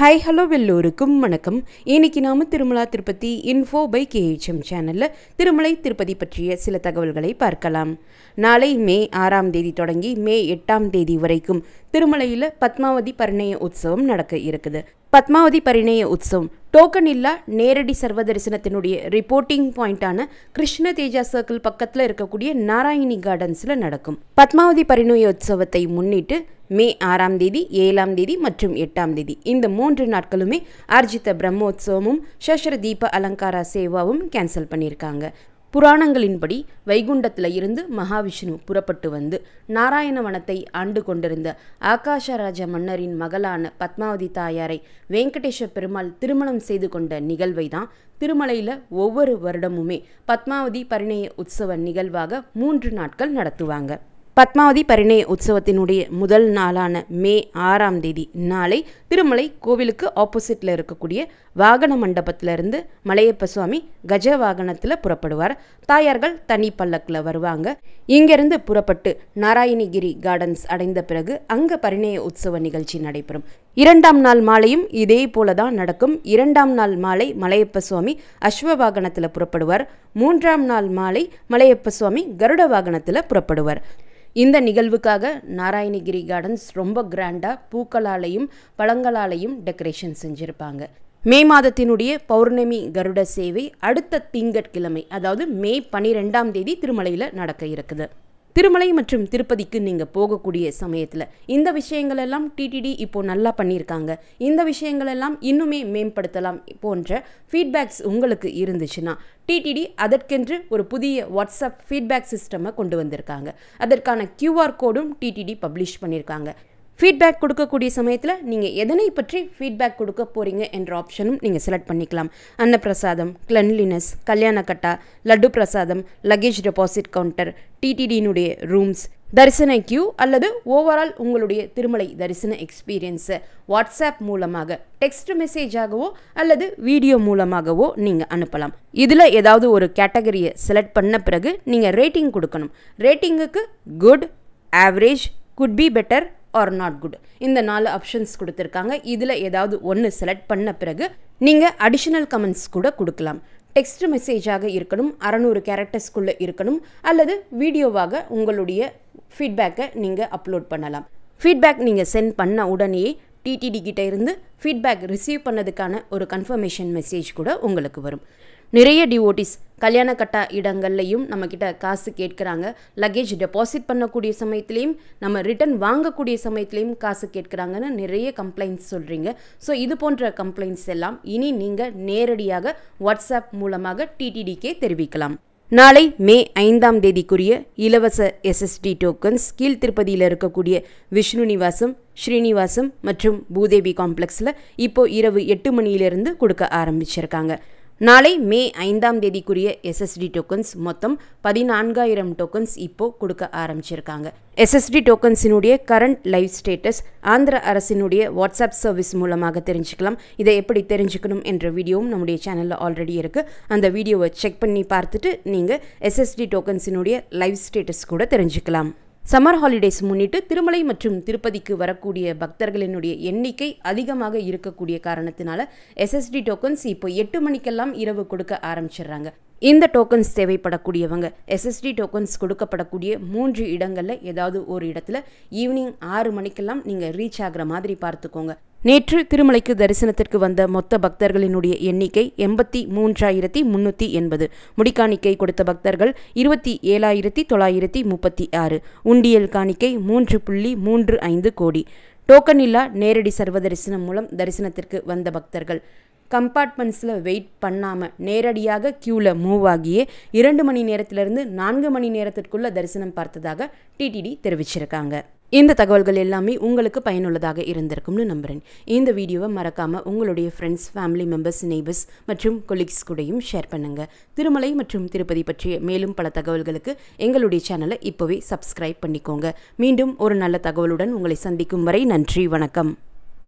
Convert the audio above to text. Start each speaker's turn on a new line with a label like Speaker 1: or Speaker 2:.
Speaker 1: Hi hello எல்லோருக்கும் வணக்கம். இன்னைக்கு நாம Tirumala Tirupati info by KHM சேனல்ல திருமலை திருப்பதி பற்றிய சில தகவல்களை பார்க்கலாம். நாளை மே 6ஆம் தேதி தொடங்கி மே 8ஆம் தேதி வரைக்கும் திருமலையில் பத்மாவதி பரிணய உற்சவம் நடக்க இருக்குது. பத்மாவதி பரிணய உற்சவம் டோக்கன் இல்லா நேரடி சர்வ தரிசனத்தினுடைய ரிப்போர்ட்டிங் பாயிண்டான கிருஷ்ண தேஜா சர்க்கிள் பக்கத்தில் இருக்கக்கூடிய நாராயணி கார்டன்ஸில் நடக்கும். பத்மாவதி பரிணய உற்சவத்தை முன்னிட்டு மே 6ஆம் தேதி 7ஆம் தேதி மற்றும் 8ஆம் தேதி இந்த 3 நாட்களுமே ஆர்ஜித பிரம்மோத்சவமும் சஷ்ர தீப அலங்கார சேவாவும் கேன்சல் பண்ணியிருக்காங்க. புராணங்களின்படி வைகுண்டத்தில் இருந்து மகாவிஷ்ணு புறப்பட்டு வந்து நாராயணவனத்தை ஆண்டு கொண்டிருந்த ஆகாஷராஜ மன்னரின் மகளான பத்மாவதி தாயாரை வெங்கடேஷ பெருமாள் திருமணம் செய்து கொண்ட நிகழ்வை தான் திருமலையில் ஒவ்வொரு வருடமுமே பத்மாவதி பரிணய உற்சவ நிகழ்வாக 3 நாட்கள் நடத்துவாங்க. பத்மாவதி பரிணய உற்சவத்தினுடைய முதல் நாளான மே 6ஆம் தேதி நாளை திருமலை கோவிலுக்கு ஆப்போசிட்டில் இருக்கக்கூடிய வாகன மண்டபத்திலிருந்து மலையப்ப சுவாமி கஜ வாகனத்தில் புறப்படுவார். தாயார்கள் தனி பல்லக்கில் வருவாங்க. இங்கிருந்து புறப்பட்டு நாராயணகிரி கார்டன்ஸ் அடைந்த பிறகு அங்கே பரிணய உற்சவ நிகழ்ச்சி நடைபெறும். 2ஆம் நாள் மாலையும் இதே போல தான் நடக்கும். 2ஆம் நாள் மாலை மலையப்ப சுவாமி அஸ்வ வாகனத்தில் புறப்படுவார். 3ஆம் நாள் மாலை மலையப்ப சுவாமி கருட வாகனத்தில் புறப்படுவார். இந்த நிகழ்வுக்காக நாராயணகிரி கார்டன்ஸ் ரொம்ப கிராண்டாக பூக்களாலையும் பழங்களாலையும் டெக்கரேஷன் செஞ்சுருப்பாங்க. மே மாதத்தினுடைய பௌர்ணமி கருட சேவை அடுத்த திங்கட்கிழமை அதாவது மே 12ஆம் தேதி திருமலையில் நடக்க இருக்குது. திருமலை மற்றும் திருப்பதிக்கு நீங்கள் போகக்கூடிய சமயத்தில் இந்த விஷயங்களெல்லாம் டிடிடி இப்போது நல்லா பண்ணியிருக்காங்க, இந்த விஷயங்களெல்லாம் இன்னுமே மேம்படுத்தலாம் போன்ற ஃபீட்பேக்ஸ் உங்களுக்கு இருந்துச்சுன்னா டிடிடி அதற்கென்று ஒரு புதிய வாட்ஸ்அப் ஃபீட்பேக் சிஸ்டமை கொண்டு வந்திருக்காங்க. அதற்கான QR கோடும் டிடிடி பப்ளிஷ் பண்ணியிருக்காங்க. ஃபீட்பேக் கொடுக்கக்கூடிய சமயத்தில் நீங்கள் எதனை பற்றி ஃபீட்பேக் கொடுக்க போகிறீங்க என்ற ஆப்ஷனும் நீங்கள் செலக்ட் பண்ணிக்கலாம். அன்னப்பிரசாதம், கிளென்லினஸ், கல்யாணக்கட்டா, லட்டு பிரசாதம், லக்கேஜ் டெபாசிட் கவுண்டர், டிடிடியினுடைய ரூம்ஸ், தரிசன கியூ அல்லது ஓவரால் உங்களுடைய திருமலை தரிசன எக்ஸ்பீரியன்ஸை வாட்ஸ்அப் மூலமாக டெக்ஸ்ட் மெசேஜாகவோ அல்லது வீடியோ மூலமாகவோ நீங்கள் அனுப்பலாம். இதில் ஏதாவது ஒரு கேட்டகரியை செலக்ட் பண்ண பிறகு நீங்கள் ரேட்டிங் கொடுக்கணும். ரேட்டிங்குக்கு good, average, good be better or not good இந்த 4 ஆப்ஷன்ஸ் கொடுத்துருக்காங்க. இதில் ஏதாவது ஒன்று செலக்ட் பண்ண பிறகு நீங்கள் அடிஷ்னல் கமெண்ட்ஸ் கூட கொடுக்கலாம். டெக்ஸ்ட் மெசேஜாக இருக்கணும், 600 கேரக்டர்ஸ்குள்ளே இருக்கணும், அல்லது வீடியோவாக உங்களுடைய ஃபீட்பேக்கை நீங்கள் அப்லோட் பண்ணலாம். ஃபீட்பேக் நீங்கள் சென்ட் பண்ண உடனேயே டிடிடி கிட்ட இருந்து ஃபீட்பேக் ரிசீவ் பண்ணதுக்கான ஒரு கன்ஃபர்மேஷன் மெசேஜ் கூட உங்களுக்கு வரும். நிறைய டிவோட்டிஸ் கல்யாணக்கட்டா இடங்கள்லையும் நம்மக்கிட்ட காசு கேட்குறாங்க. லக்கேஜ் டெபாசிட் பண்ணக்கூடிய சமயத்துலேயும் நம்ம ரிட்டன் வாங்கக்கூடிய சமயத்துலேயும் காசு கேட்குறாங்கன்னு நிறைய கம்ப்ளைண்ட்ஸ் சொல்கிறீங்க. ஸோ இது போன்ற கம்ப்ளைண்ட்ஸ் எல்லாம் இனி நீங்கள் நேரடியாக வாட்ஸ்அப் மூலமாக டிடிடிக்கே தெரிவிக்கலாம். நாளை மே 5ஆம் தேதிக்குரிய இலவச SSD டோக்கன்ஸ் கீழ்த்திருப்பதியில் இருக்கக்கூடிய விஷ்ணு நிவாசம், ஸ்ரீனிவாசம் மற்றும் பூதேவி காம்ப்ளெக்ஸில் இப்போ இரவு 8 மணியிலிருந்து கொடுக்க ஆரம்பிச்சிருக்காங்க. நாளை மே 5ஆம் தேதிக்குரிய SSD டோக்கன்ஸ் மொத்தம் 14,000 டோக்கன்ஸ் இப்போ கொடுக்க ஆரம்பிச்சிருக்காங்க. SSD டோக்கன்ஸினுடைய கரண்ட் லைவ் ஸ்டேட்டஸ் ஆந்திர அரசினுடைய வாட்ஸ்அப் சர்வீஸ் மூலமாக தெரிஞ்சுக்கலாம். இதை எப்படி தெரிஞ்சுக்கணும் என்ற வீடியோவும் நம்முடைய சேனலில் ஆல்ரெடி இருக்குது. அந்த வீடியோவை செக் பண்ணி பார்த்துட்டு நீங்கள் SSD டோக்கன்ஸினுடைய லைவ் ஸ்டேட்டஸ் கூட தெரிஞ்சுக்கலாம். சம்மர் ஹாலிடேஸ் முன்னிட்டு திருமலை மற்றும் திருப்பதிக்கு வரக்கூடிய பக்தர்களினுடைய எண்ணிக்கை அதிகமாக இருக்கக்கூடிய காரணத்தினால SSD டோக்கன்ஸ் இப்போ 8 மணிக்கெல்லாம் இரவு கொடுக்க ஆரம்பிச்சிடுறாங்க. இந்த டோக்கன்ஸ் தேவைப்படக்கூடியவங்க SSD டோக்கன்ஸ் கொடுக்கப்படக்கூடிய 3 இடங்களில் ஏதாவது ஒரு இடத்துல ஈவினிங் 6 மணிக்கெல்லாம் நீங்கள் ரீச் ஆகிற மாதிரி பார்த்துக்கோங்க. நேற்று திருமலைக்கு தரிசனத்திற்கு வந்த மொத்த பக்தர்களினுடைய எண்ணிக்கை 83,380. முடிக்காணிக்கை கொடுத்த பக்தர்கள் 27,936. உண்டியல் காணிக்கை 3.35 கோடி. டோக்கன் இல்லா நேரடி சர்வ தரிசனம் மூலம் தரிசனத்திற்கு வந்த பக்தர்கள் கம்பார்ட்மெண்ட்ஸில் வெயிட் பண்ணாமல் நேரடியாக க்யூவில் மூவ் ஆகியே 2 மணி நேரத்திலிருந்து 4 மணி நேரத்திற்குள்ள தரிசனம் பார்த்ததாக டிடிடி தெரிவிச்சிருக்காங்க. இந்த தகவல்கள் எல்லாமே உங்களுக்கு பயனுள்ளதாக இருந்திருக்கும்னு நம்புகிறேன். இந்த வீடியோவை மறக்காமல் உங்களுடைய ஃப்ரெண்ட்ஸ், ஃபேமிலி மெம்பர்ஸ், நெய்பர்ஸ் மற்றும் கொலீக்ஸ் கூடயும் ஷேர் பண்ணுங்கள். திருமலை மற்றும் திருப்பதி பற்றிய மேலும் பல தகவல்களுக்கு எங்களுடைய சேனலை இப்போவே சப்ஸ்கிரைப் பண்ணிக்கோங்க. மீண்டும் ஒரு நல்ல தகவலுடன் உங்களை சந்திக்கும் வரை நன்றி, வணக்கம்.